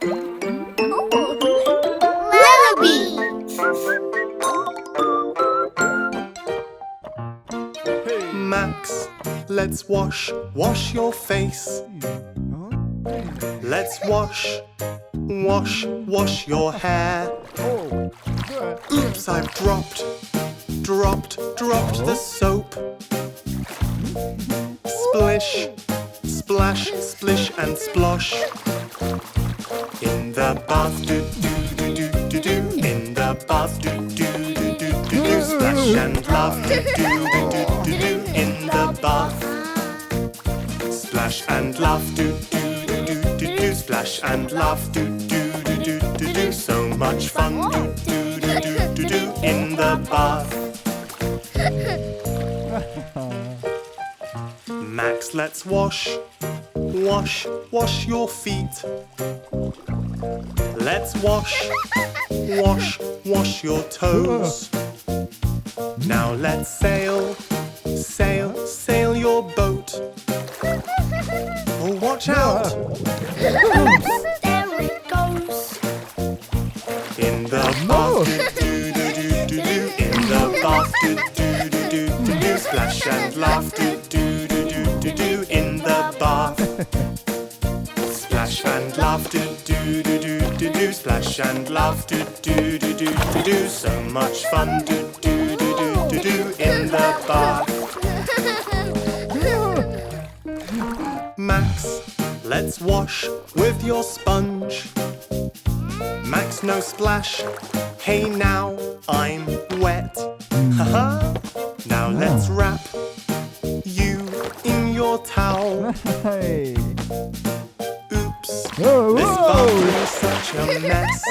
Lullaby. Max, let's wash your face. Let's wash your hair. Oops, I've dropped the soap. Splish, splash, splish and splosh. In the bath, do do do do do do. In the bath, do do do do do do. Splash and laugh, do do do do do do. In the bath, splash and laugh, do do do do do do. Splash and laugh, do do do do do do. So much fun, do do do do do do. In the bath. Max, let's wash your feet. Let's wash your toes. Now let's sail your boat. Oh, watch out! Oops, there it goes. In the bath, do do do do do. In the bath, do do do do do do. Splash and laugh, do do do do do do. In the bath, splash and laugh, do do do do do do. Splash and laugh, do do do do do do. So much fun, do do do do do do. In the bath. Max, let's wash with your sponge. Max, no splash. Hey, now I'm wet. Haha. Now let's wrap you in your towel. Oops, this bathroom is such a mess.